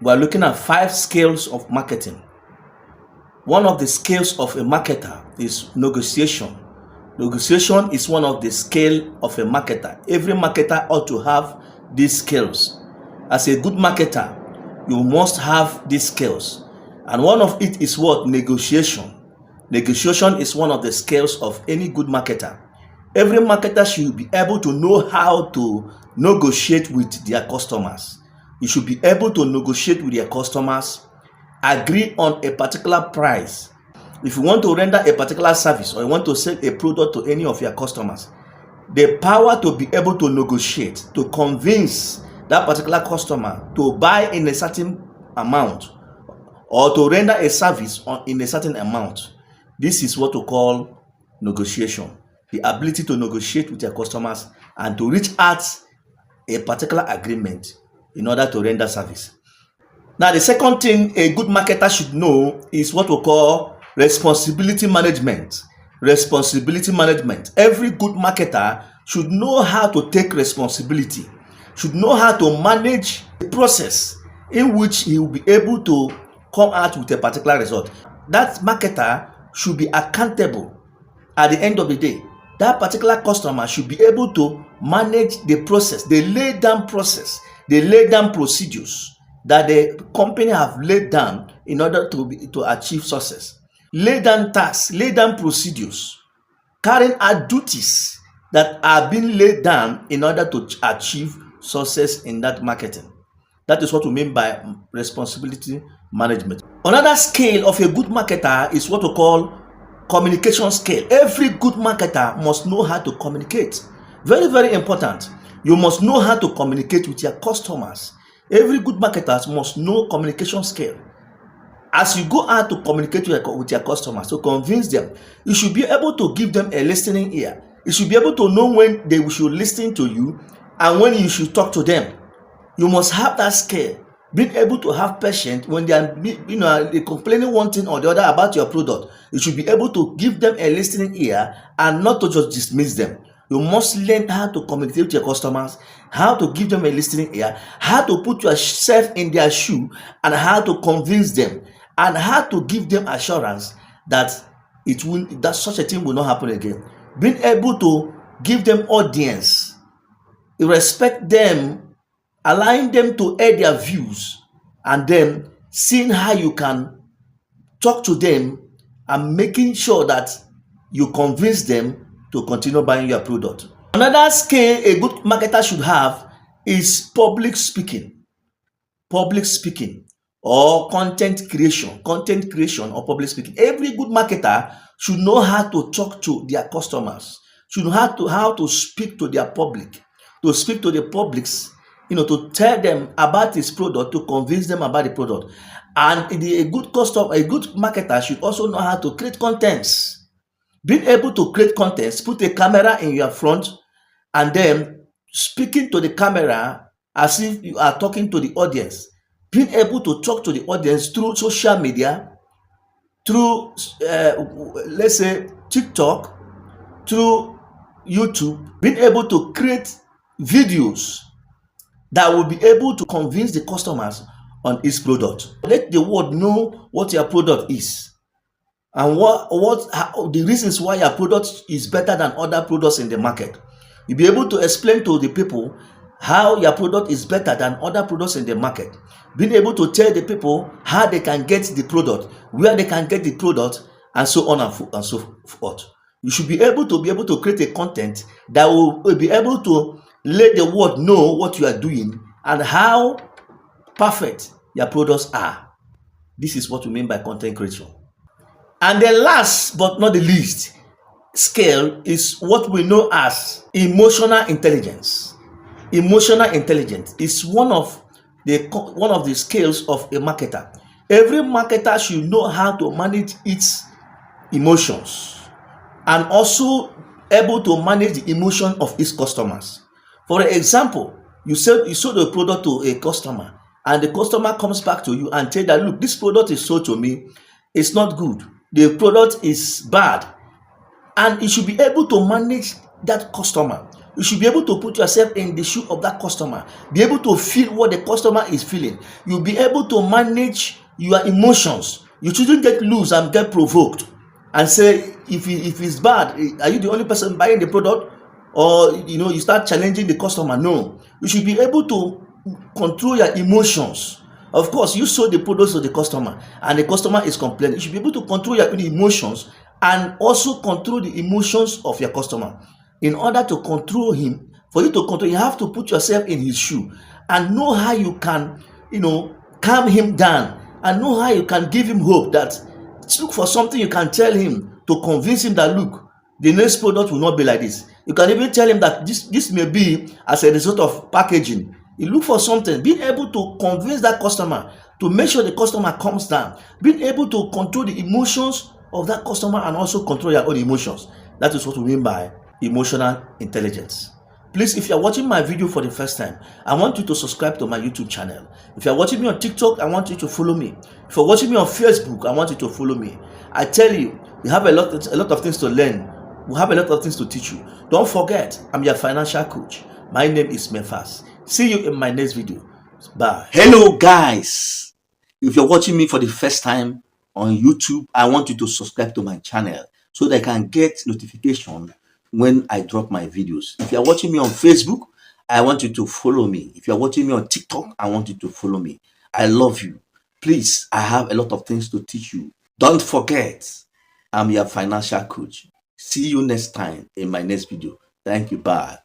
We are looking at 5 scales of marketing. One of the scales of a marketer is negotiation. Negotiation is one of the scale of a marketer. Every marketer ought to have these skills. As a good marketer, you must have these skills. And one of it is what? Negotiation. Negotiation is one of the skills of any good marketer. Every marketer should be able to know how to negotiate with their customers. You should be able to negotiate with your customers, agree on a particular price. If you want to render a particular service or you want to sell a product to any of your customers, the power to be able to negotiate, to convince that particular customer to buy in a certain amount or to render a service in a certain amount. This is what we call negotiation. The ability to negotiate with your customers and to reach out a particular agreement in order to render service. Now, the second thing a good marketer should know is what we call responsibility management. Responsibility management. Every good marketer should know how to take responsibility, should know how to manage the process in which he will be able to come out with a particular result. That marketer should be accountable at the end of the day. That particular customer should be able to manage the process, the laid down process, the laid down procedures that the company have laid down in order to achieve success. Lay down tasks, lay down procedures, carrying out duties that are being laid down in order to achieve success in that marketing. That is what we mean by responsibility management. Another scale of a good marketer is what we call communication scale. Every good marketer must know how to communicate. Very, very important. You must know how to communicate with your customers. Every good marketer must know communication scale. As you go out to communicate with your customers, to convince them, you should be able to give them a listening ear. You should be able to know when they should listen to you and when you should talk to them. You must have that scale. Being able to have patience when they are complaining one thing or the other about your product. You should be able to give them a listening ear and not to just dismiss them. You must learn how to communicate with your customers, how to give them a listening ear, how to put yourself in their shoe, and how to convince them, and how to give them assurance that such a thing will not happen again. Being able to give them audience, respect them, allowing them to air their views, and then seeing how you can talk to them and making sure that you convince them to continue buying your product. Another skill a good marketer should have is public speaking. Public speaking or content creation or public speaking. Every good marketer should know how to talk to their customers, should know how to speak to their public, to speak to the publics, to tell them about his product, to convince them about the product. And a good marketer should also know how to create contents. Being able to create contents, put a camera in your front and then speaking to the camera as if you are talking to the audience. Being able to talk to the audience through social media, through, let's say, TikTok, through YouTube. Being able to create videos that will be able to convince the customers on his product. Let the world know what your product is and what the reasons why your product is better than other products in the market. You'll be able to explain to the people how your product is better than other products in the market. Being able to tell the people how they can get the product, where they can get the product, and so on and so forth. You should be able to create a content that will be able to let the world know what you are doing and how perfect your products are. This is what we mean by content creation. And the last but not the least scale is what we know as emotional intelligence. Emotional intelligence is one of the scales of a marketer. Every marketer should know how to manage its emotions and also able to manage the emotion of its customers. For example, you sold a product to a customer and the customer comes back to you and tell that, look, this product is sold to me, it's not good, the product is bad. And you should be able to manage that customer. You should be able to put yourself in the shoe of that customer, be able to feel what the customer is feeling. You'll be able to manage your emotions. You shouldn't get loose and get provoked and say, if it's bad, are you the only person buying the product? Or you start challenging the customer. No, you should be able to control your emotions. Of course, you sold the products to the customer and the customer is complaining. You should be able to control your own emotions and also control the emotions of your customer. In order to control him, for you to control, you have to put yourself in his shoe and know how you can calm him down, and know how you can give him hope. That look for something you can tell him to convince him that, look, the next product will not be like this. You can even tell him that this may be as a result of packaging. You look for something, being able to convince that customer, to make sure the customer comes down, being able to control the emotions of that customer and also control your own emotions. That is what we mean by emotional intelligence. Please, if you're watching my video for the first time, I want you to subscribe to my YouTube channel. If you're watching me on TikTok, I want you to follow me. If you're watching me on Facebook, I want you to follow me. I tell you, we have a lot of things to learn. We have a lot of things to teach you. Don't forget, I'm your financial coach. My name is Memphis. See you in my next video. Bye. Hello guys, if you're watching me for the first time on YouTube, I want you to subscribe to my channel so that I can get notification when I drop my videos. If you're watching me on Facebook, I want you to follow me. If you're watching me on TikTok, I want you to follow me. I love you. Please, I have a lot of things to teach you. Don't forget, I'm your financial coach. See you next time in my next video. Thank you. Bye.